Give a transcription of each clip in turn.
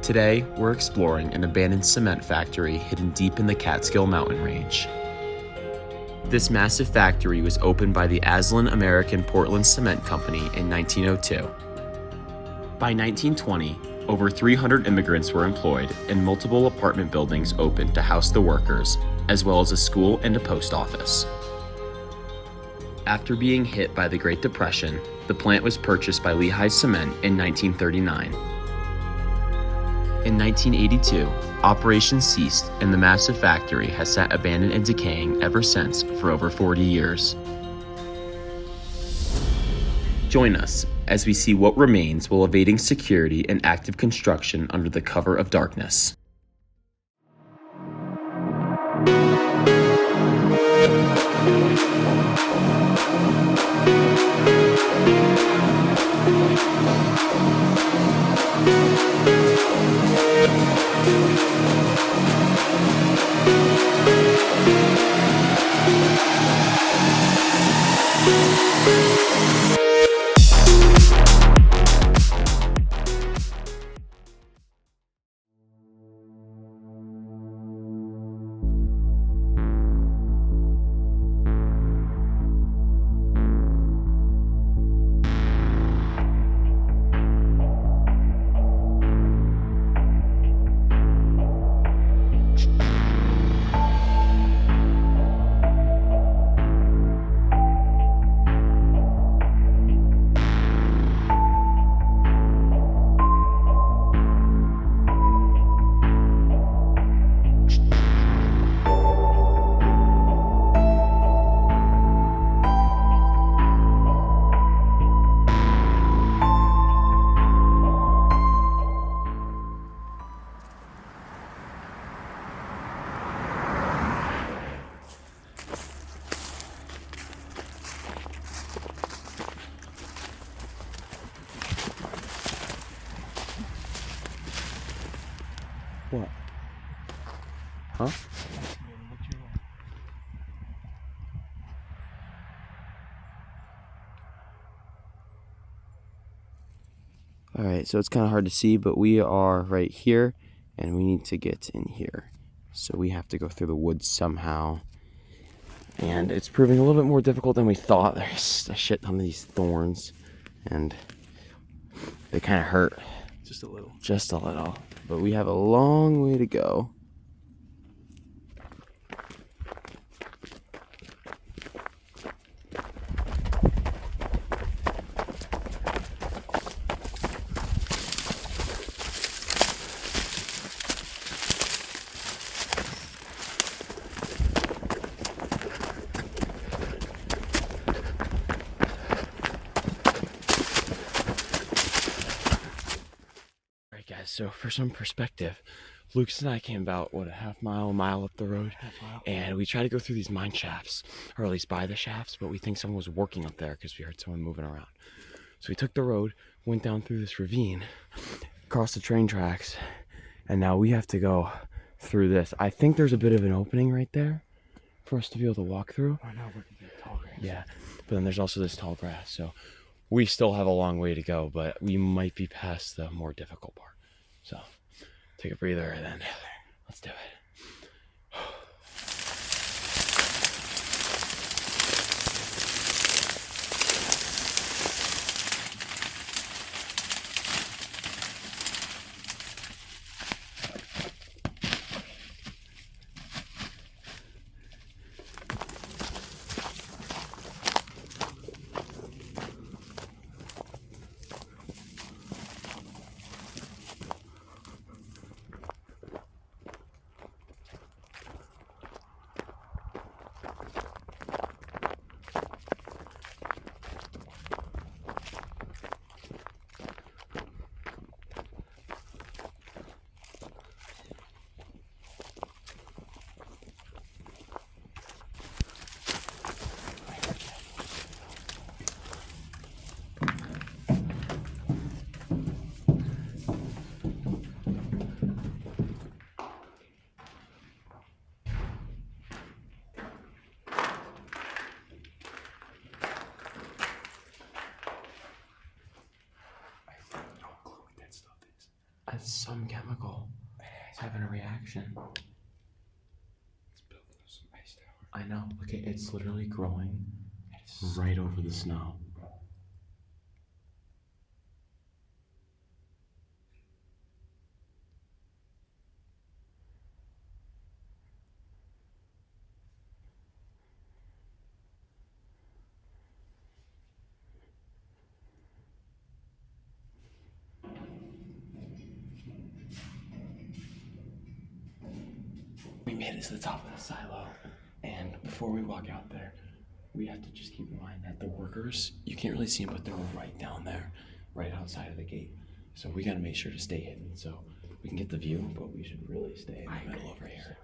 Today, we're exploring an abandoned cement factory hidden deep in the Catskill mountain range. This massive factory was opened by the Aslan American Portland Cement Company in 1902. By 1920, over 300 immigrants were employed and multiple apartment buildings opened to house the workers, as well as a school and a post office. After being hit by the Great Depression, the plant was purchased by Lehigh Cement in 1939. In 1982, operations ceased and the massive factory has sat abandoned and decaying ever since for over 40 years. Join us as we see what remains while evading security and active construction under the cover of darkness. What? Huh? Alright, so it's kind of hard to see, but we are right here, and we need to get in here. So we have to go through the woods somehow. And it's proving a little bit more difficult than we thought. There's a shit ton of these thorns, and they kind of hurt. Just a little. Just a little. But we have a long way to go. So for some perspective, Lucas and I came about, a mile up the road, and we tried to go through these mine shafts, or at least by the shafts, but we think someone was working up there because we heard someone moving around. So we took the road, went down through this ravine, crossed the train tracks, and now we have to go through this. I think there's a bit of an opening right there for us to be able to walk through. I know, we're gonna be tall grass. Yeah, but then there's also this tall grass, so we still have a long way to go, but we might be past the more difficult part. So, take a breather and then let's do it. That's some chemical having a reaction. It's building up some ice tower. I know. Look, it's literally growing right over the snow. We made it to the top of the silo, and before we walk out there, we have to just keep in mind that the workers, you can't really see them, but they're right down there, right outside of the gate. So we gotta make sure to stay hidden so we can get the view, but we should really stay in the middle over here.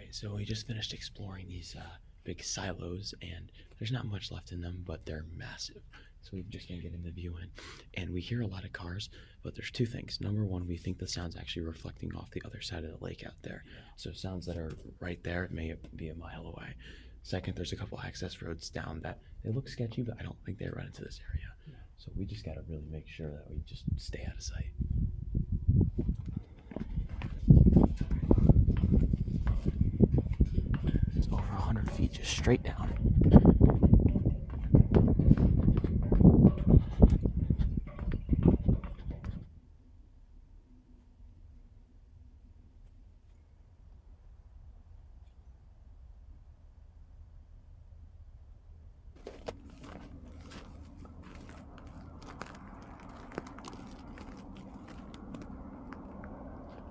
So we just finished exploring these big silos, and there's not much left in them, but they're massive. So we're just gonna get in the view in, and we hear a lot of cars, but there's two things. Number one, we think the sound's actually reflecting off the other side of the lake out there. So sounds that are right there may be a mile away. Second, there's a couple access roads down that they look sketchy, but I don't think they run into this area. So we just gotta really make sure that we just stay out of sight. Over 100 feet just straight down.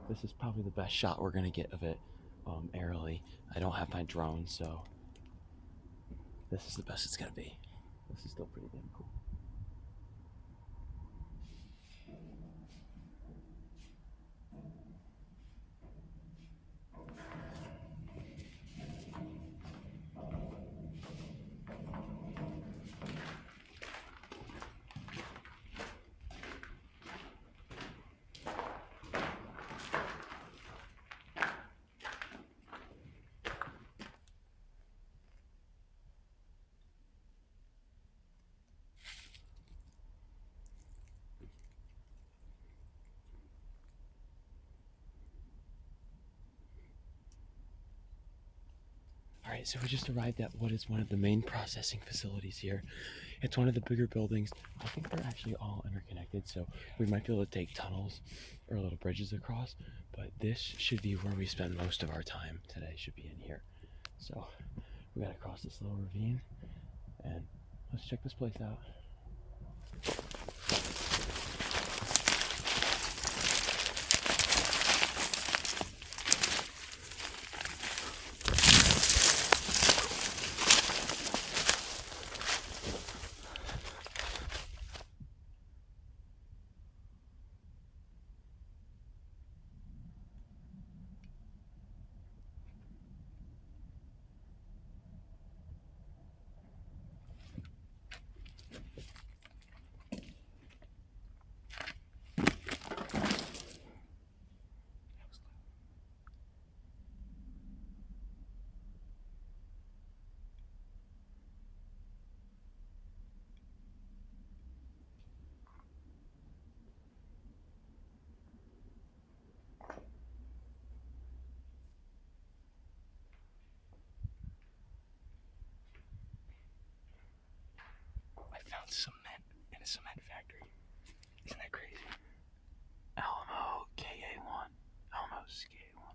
This is probably the best shot we're gonna get of it aerially. I don't have my drone, so this is the best it's gonna be. This is still pretty damn cool. Alright, so we just arrived at what is one of the main processing facilities here. It's one of the bigger buildings. I think they're actually all interconnected, so we might be able to take tunnels or little bridges across, but this should be where we spend most of our time today, should be in here. So we gotta cross this little ravine, and let's check this place out. about cement in a cement factory. Isn't that crazy? Alamo KA1. Almo's KA1.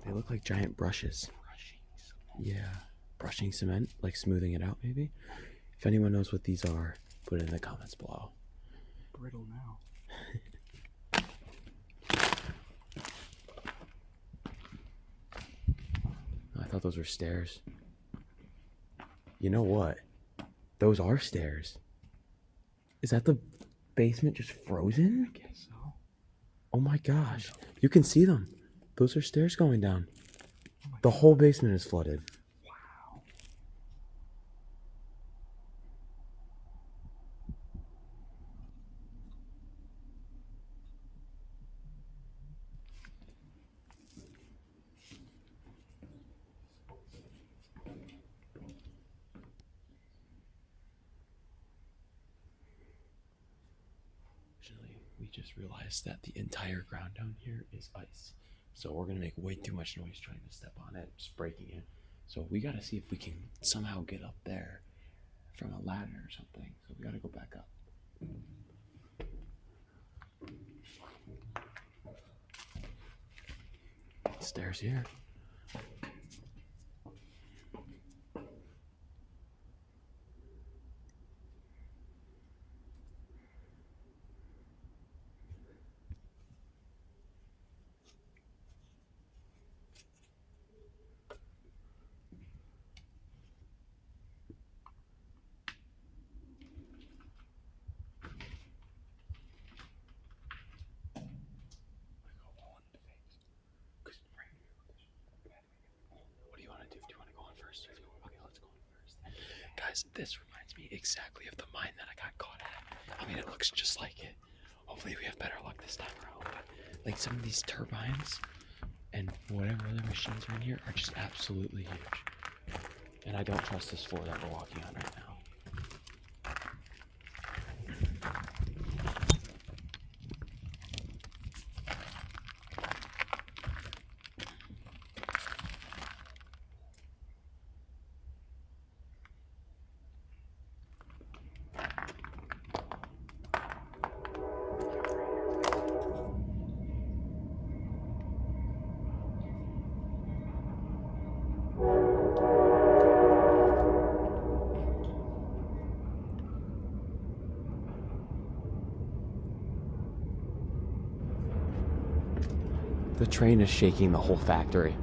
They look like giant brushes. Yeah, brushing cement, like smoothing it out maybe. If anyone knows what these are, put it in the comments below. Brittle now. I thought those were stairs. You know what? Those are stairs. Is that the basement just frozen? I guess so. Oh my gosh. You can see them. Those are stairs going down. Oh my The whole basement is flooded. Wow. Actually, we just realized that the entire ground down here is ice. So we're gonna make way too much noise trying to step on it, just breaking it. So we gotta see if we can somehow get up there from a ladder or something. So we gotta go back up. Stairs here. What do you want to do? Do you want to go on first? Okay, let's go on first. Guys, this reminds me exactly of the mine that I got caught at. I mean, it looks just like it. Hopefully we have better luck this time around. But like some of these turbines and whatever other machines are in here are just absolutely huge. And I don't trust this floor that we're walking on right now. The train is shaking the whole factory.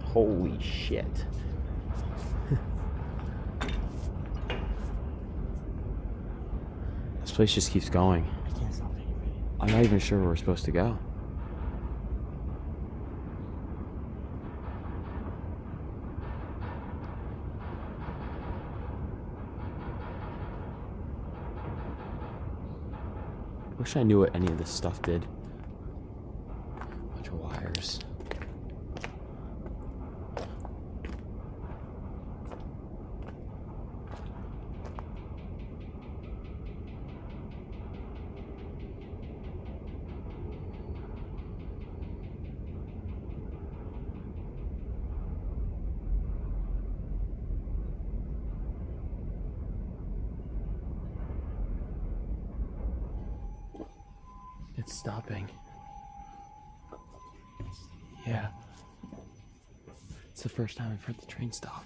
Holy shit. This place just keeps going. I can't stop taking video. I'm not even sure where we're supposed to go. Wish I knew what any of this stuff did. Bunch of wires. It's stopping. Yeah. It's the first time I've heard the train stop.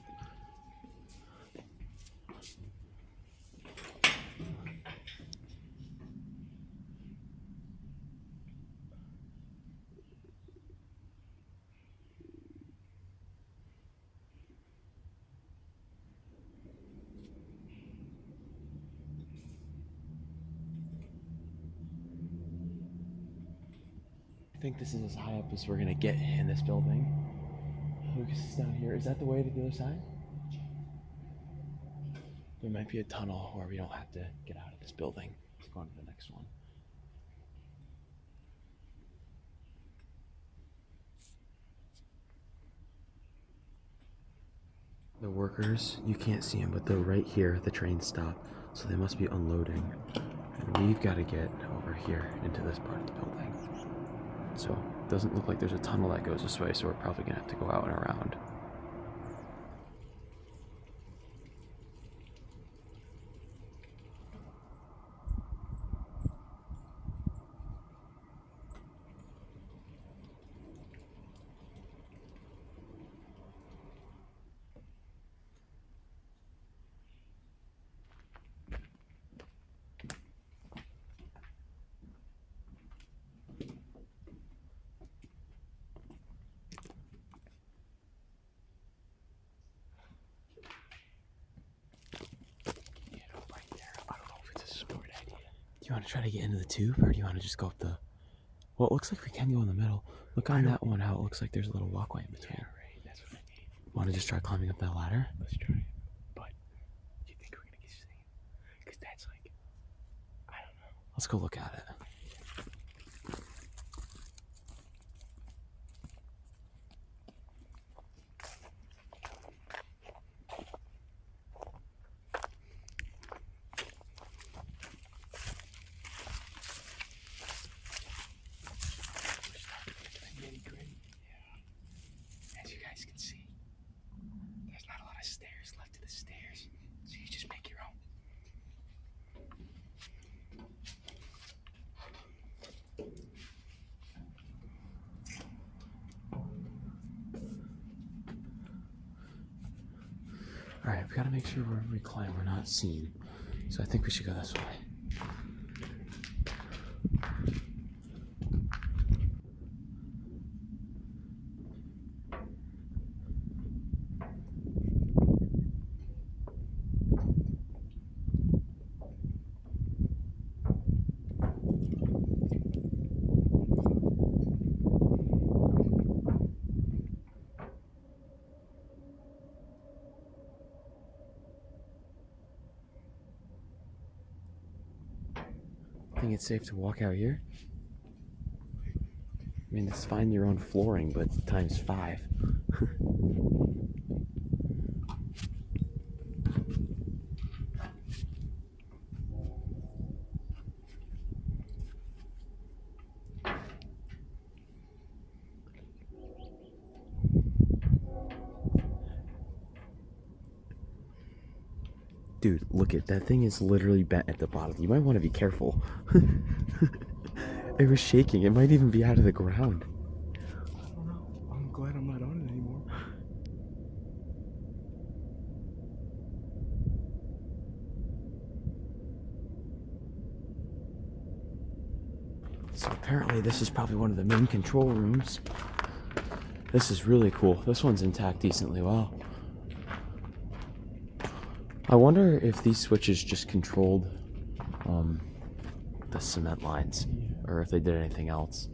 I think this is as high up as we're gonna get in this building. Lucas is down here. Is that the way to the other side? There might be a tunnel where we don't have to get out of this building. Let's go on to the next one. The workers, you can't see them, but they're right here at the train stop. So they must be unloading. And we've got to get over here into this part of the building. So it doesn't look like there's a tunnel that goes this way, so we're probably going to have to go out and around. Do you want to try to get into the tube, or do you want to just go up the... Well, it looks like we can go in the middle. Look on that one, how it looks like there's a little walkway in between. Yeah, right. That's what I need. Want to just try climbing up that ladder? Let's try it. But do you think we're gonna get seen? Because that's like, I don't know. Let's go look at it. As you guys can see, there's not a lot of stairs left to the stairs, so you just make your own. Alright, we gotta make sure wherever we climb we're not seen. So I think we should go this way. Think it's safe to walk out here? I mean, it's fine your own flooring, but times 5. Dude, look at that thing is literally bent at the bottom. You might want to be careful. It was shaking. It might even be out of the ground. I don't know. I'm glad I'm not on it anymore. So apparently this is probably one of the main control rooms. This is really cool. This one's intact decently well. I wonder if these switches just controlled the cement lines, or if they did anything else.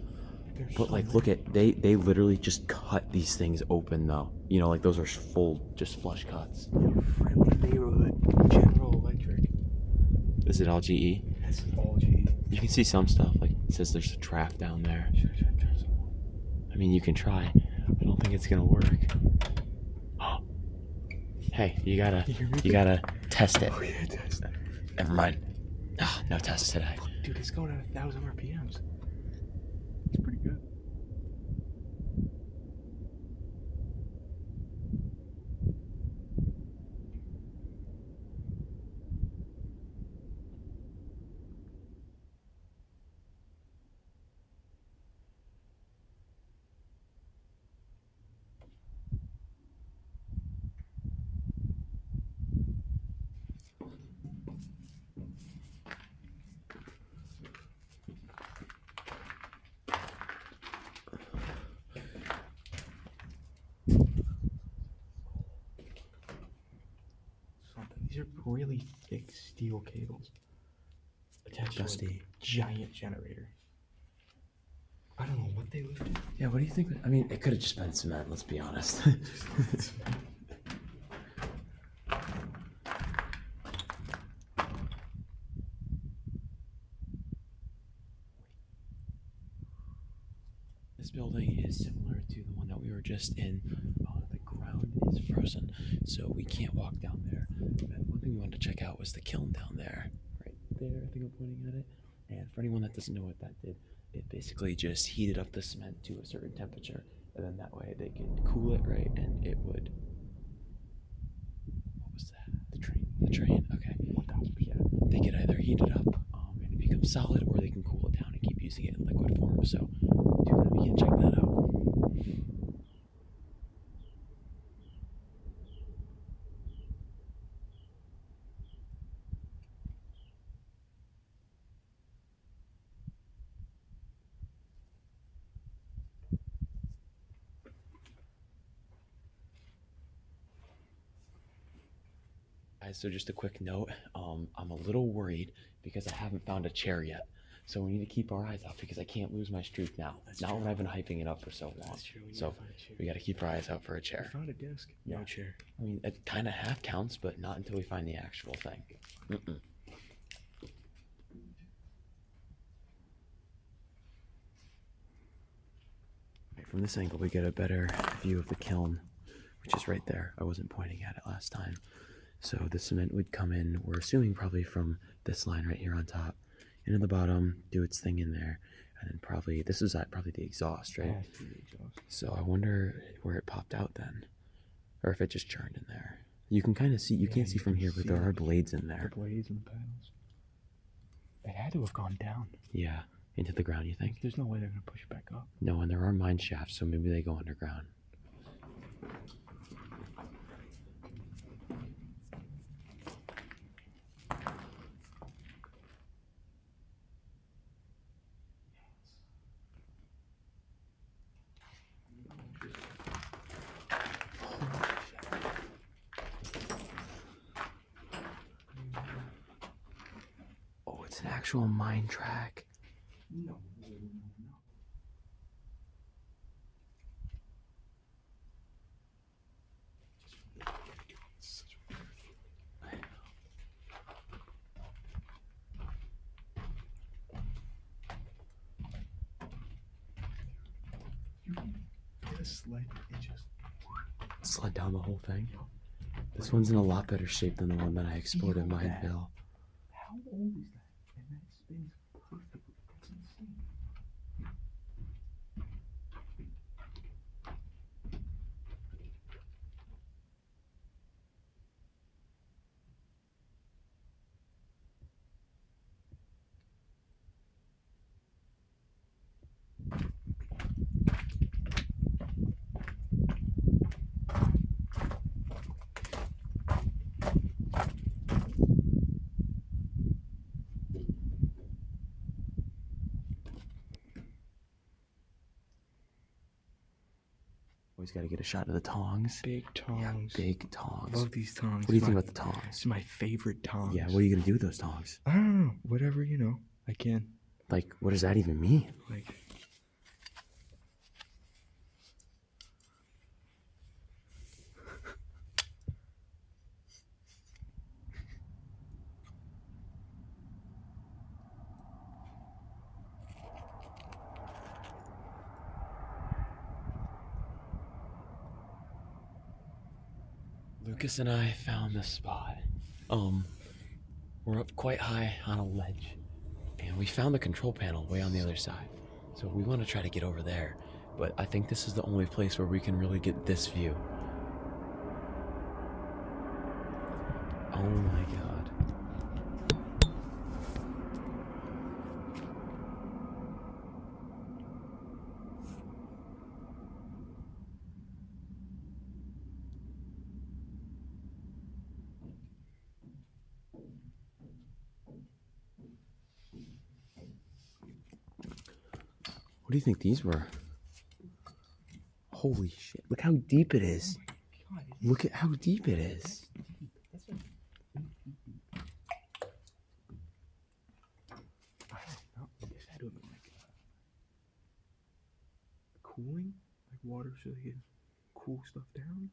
But like, look at, they literally just cut these things open though. You know, like those are full, just flush cuts. Friendly neighborhood, General Electric. Is it all GE? This is all GE. You can see some stuff, like it says there's a trap down there. I mean, you can try. I don't think it's gonna work. Hey, you gotta test it. Oh yeah, test it. Never mind. Oh, no test today. Dude, it's going at 1,000 RPMs. It's pretty good. These are really thick steel cables attached to a giant generator. I don't know what they lifted? Yeah, what do you think? I mean, it could have just been cement, let's be honest. This building is similar to the one that we were just in. The ground is frozen, so we can't walk down there. But one thing we wanted to check out was the kiln down there. Right there, I think I'm pointing at it. And for anyone that doesn't know what that did, it basically just heated up the cement to a certain temperature, and then that way they could cool it, right? And it would. What was that? The train. The train. Okay. 1000%. Yeah. They could either heat it up and it becomes solid, or they can cool it down and keep using it in liquid form. So, we can check that out. Guys, so just a quick note, I'm a little worried because I haven't found a chair yet. So we need to keep our eyes out because I can't lose my streak now. Not when I've been hyping it up for so long. That's true. So we got to keep our eyes out for a chair. We found a desk. Yeah. No chair. I mean, it kind of half counts, but not until we find the actual thing. Right, from this angle, we get a better view of the kiln, which is right there. I wasn't pointing at it last time. So the cement would come in, we're assuming probably from this line right here on top, into the bottom, do its thing in there, and then probably, this is probably the exhaust, right? Yeah, the exhaust. So I wonder where it popped out then, or if it just churned in there. You can kind of see, you can't see from here, but there are blades in there. The blades and the panels. It had to have gone down. Yeah, into the ground, you think? There's no way they're going to push it back up. No, and there are mine shafts, so maybe they go underground. Oh, it's an actual mine track. No. Get a sled and just Sled down the whole thing. This one's in a lot better shape than the one that I explored in Mineville. How old is that? And that spins perfectly. That's insane. Always got to get a shot of the tongs. Big tongs. Yeah, big tongs. Love these tongs. What do you think about the tongs? It's my favorite tongs. Yeah, what are you gonna do with those tongs? I don't know. Whatever, I can. Like, what does that even mean? Like, Lucas and I found this spot. We're up quite high on a ledge, and we found the control panel way on the other side. So we want to try to get over there, but I think this is the only place where we can really get this view. Oh my god. What do you think these were? Holy shit. Look how deep it is. God, Look at how deep it is. that's like 8 feet deep. I don't know. This had to have been like so they can cool stuff down.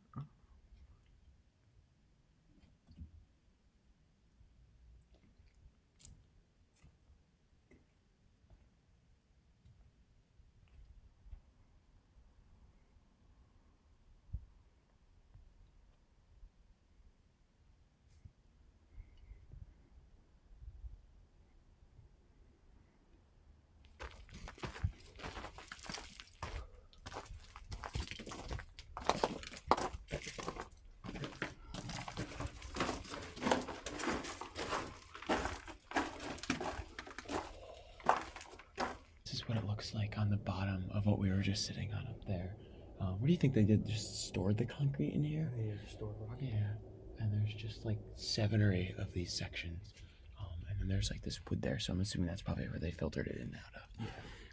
This is what it looks like on the bottom of what we were just sitting on up there. What do you think they did? Just stored the concrete in here? Yeah, just store rock. Yeah. And there's just like 7 or 8 of these sections. And then there's like this wood there, so I'm assuming that's probably where they filtered it in and out of. Yeah.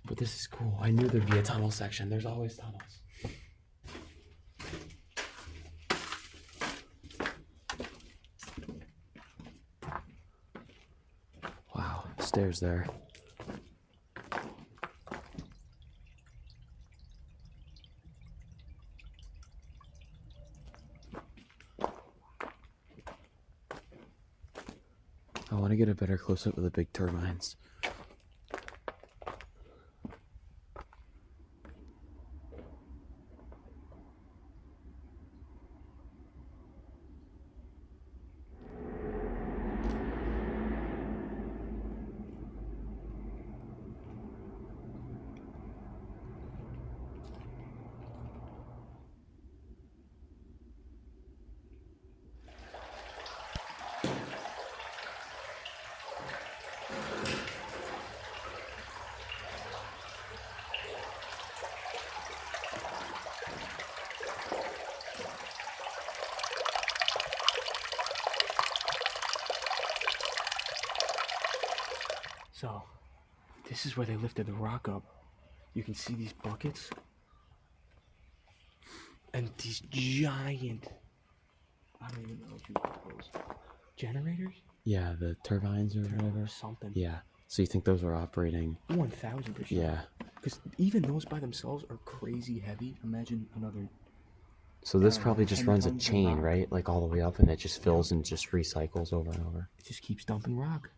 But this is cool. I knew there'd be a tunnel section. There's always tunnels. Wow, stairs there. I want to get a better close-up of the big turbines. So, this is where they lifted the rock up. You can see these buckets. And these giant, I don't even know what you call those, generators? Yeah, the turbines or whatever. Something. Yeah. So you think those are operating? 1000%. Yeah. Because even those by themselves are crazy heavy. Imagine another. So this I don't know, probably just 10 runs a tons of chain, rock. right? Like all the way up, and it just fills and just recycles over and over. It just keeps dumping rock.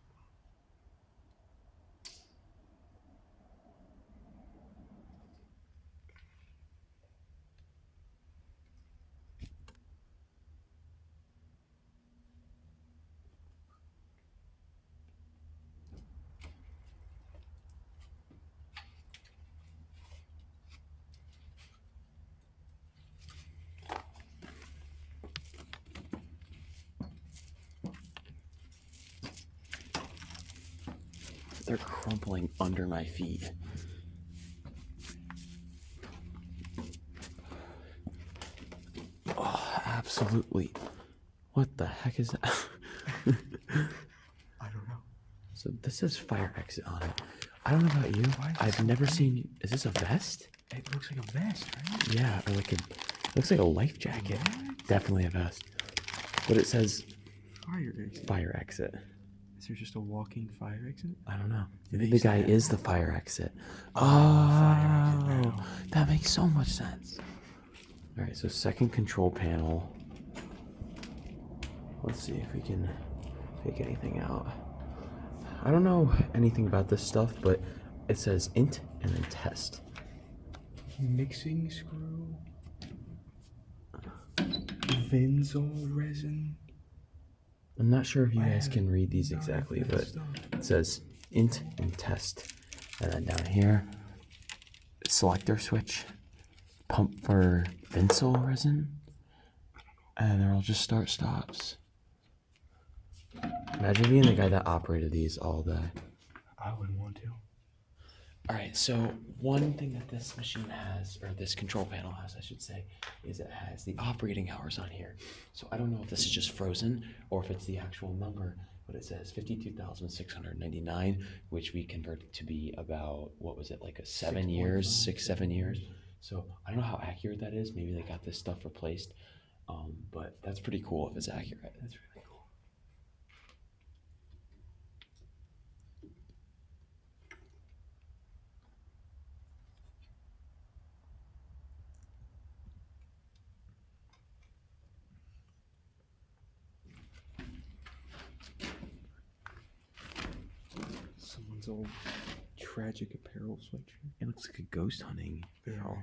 They're crumpling under my feet. Oh, absolutely. What the heck is that? I don't know. So this says fire exit on it. I don't know about you. I've never seen. Is this a vest? It looks like a vest, right? Yeah, or like a. Looks like a life jacket. Definitely a vest. But it says Fire exit. fire exit. Is there just a walking fire exit? I don't know. They Maybe the said- guy is the fire exit. fire exit now. That makes so much sense. All right, so second control panel. Let's see if we can take anything out. I don't know anything about this stuff, but it says int and then test. Mixing screw. Vinzol resin. I'm not sure if you I guys have can read these no exactly, idea but stuff. it says int and test. And then down here, selector switch, pump for Vinsol resin, and they're all just start stops. Imagine being the guy that operated these all day. I wouldn't want to. All right, so one thing that this machine has, or this control panel has, I should say, is it has the operating hours on here. So I don't know if this is just frozen or if it's the actual number, but it says 52,699, which we converted to be about, what was it, like a 7 years, 7 years. So I don't know how accurate that is. Maybe they got this stuff replaced, but that's pretty cool if it's accurate. That's really cool. Its old tragic apparel sweatshirt. It looks like a ghost hunting barrel.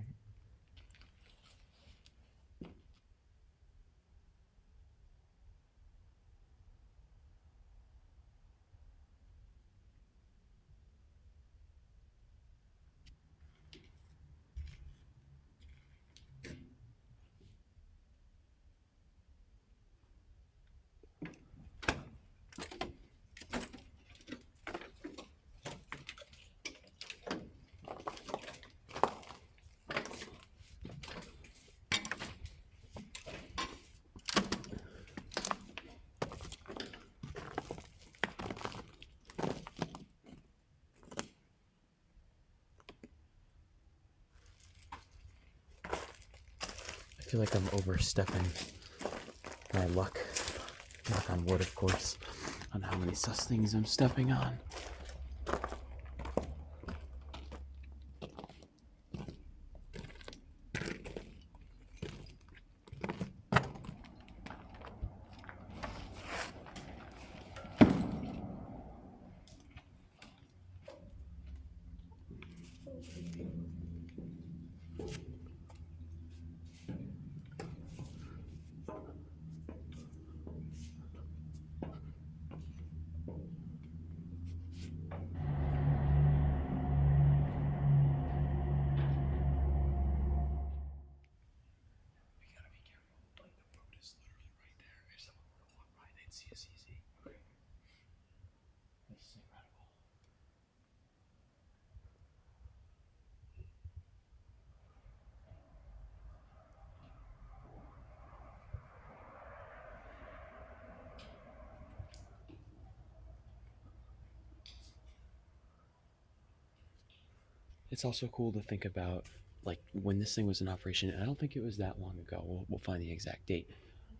I feel like I'm overstepping my luck. Knock on wood, of course, on how many sus things I'm stepping on. It's also cool to think about, like, when this thing was in operation, and I don't think it was that long ago. We'll find the exact date.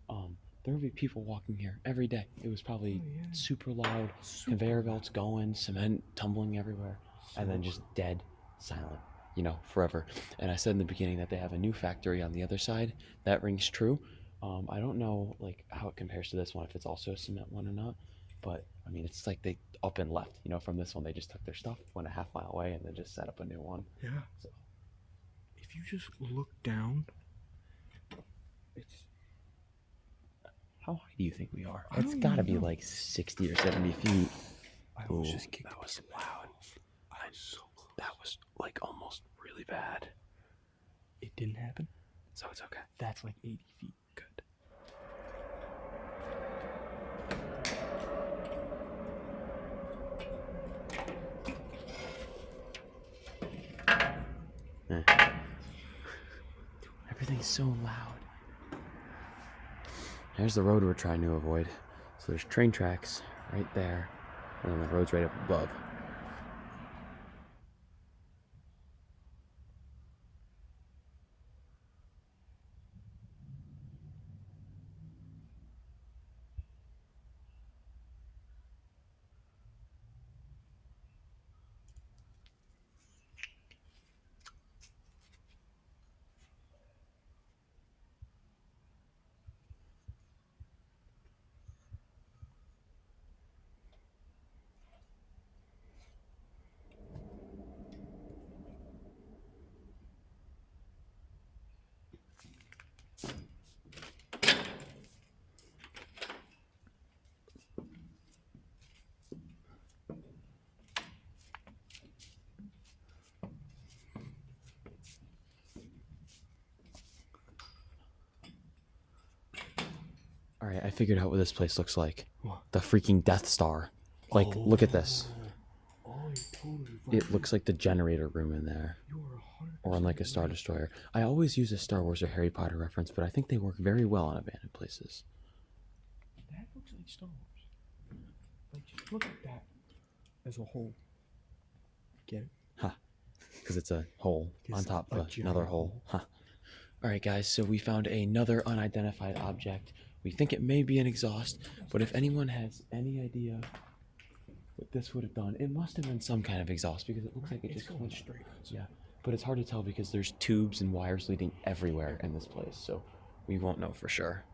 There would be people walking here every day. It was probably super loud, conveyor belts going, cement tumbling everywhere, and then just dead, silent, you know, forever. And I said in the beginning that they have a new factory on the other side. That rings true. I don't know, like, how it compares to this one, if it's also a cement one or not. But, I mean, it's like they up and left, you know, from this one. They just took their stuff, went a half mile away, and then just set up a new one. Yeah. So, If you just look down, it's... how high do you think we are? It's got to be like 60 or 70 feet. I was just kicked. That was loud. That was like almost really bad. It didn't happen. So it's okay. That's like 80 feet. Good. Everything's so loud. There's the road we're trying to avoid. So there's train tracks right there, and then the road's right up above. Alright, I figured out what this place looks like. What? The freaking Death Star. Like, look at this. Oh, you're totally right. It looks like the generator room in there. Or on like a Star Destroyer. I always use a Star Wars or Harry Potter reference, but I think they work very well on abandoned places. That looks like Star Wars. Like, just look at that as a whole. Get it? Huh. Because it's a hole on top of another hole. Huh. Alright guys, so we found another unidentified object. We think it may be an exhaust, but if anyone has any idea what this would have done, it must have been some kind of exhaust because it looks like it just went straight. Yeah, but it's hard to tell because there's tubes and wires leading everywhere in this place, so we won't know for sure.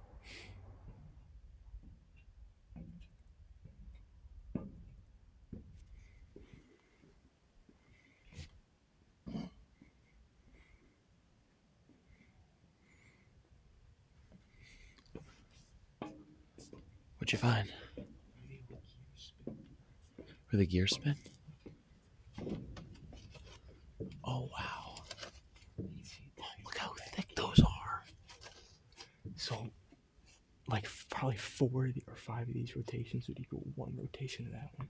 you find? Where the gears spin? Oh wow. Look how thick those are. So, like probably 4 or 5 of these rotations would equal 1 rotation of that one.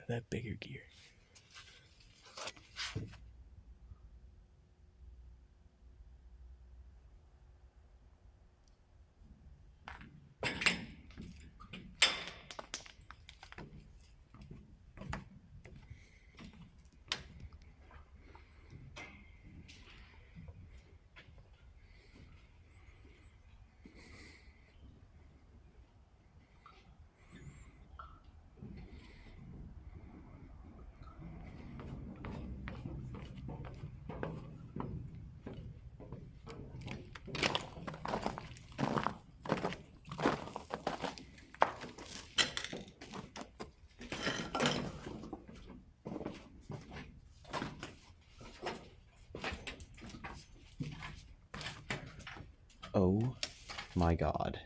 That bigger gear. Oh my god.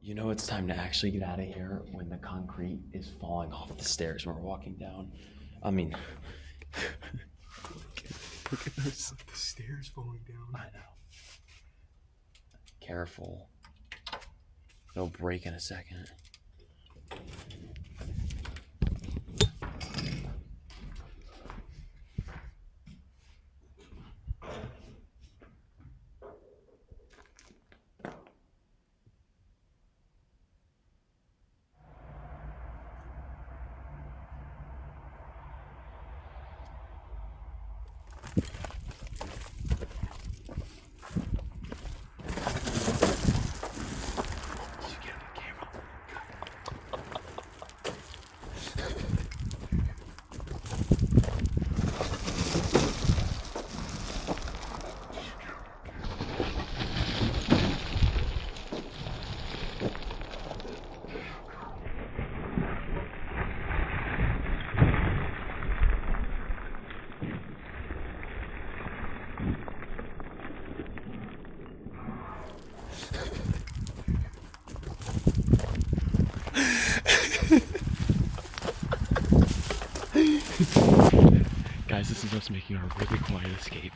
You know it's time to actually get out of here when the concrete is falling off the stairs when we're walking down. I mean, Look at those the stairs falling down. I know. Careful. It'll break in a second. Guys, this is us making our really quiet escape.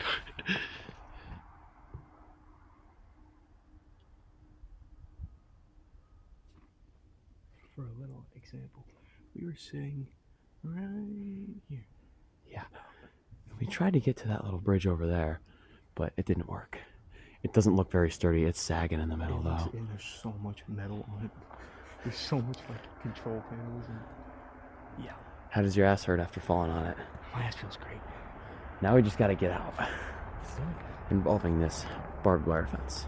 For a little example, we were sitting right here. Yeah. We tried to get to that little bridge over there, but it didn't work. It doesn't look very sturdy. It's sagging in the middle, though. And there's so much metal on it. There's so much like control panels and yeah. How does your ass hurt after falling on it? My ass feels great. Now we just gotta get out. Let's do it. Involving this barbed wire fence.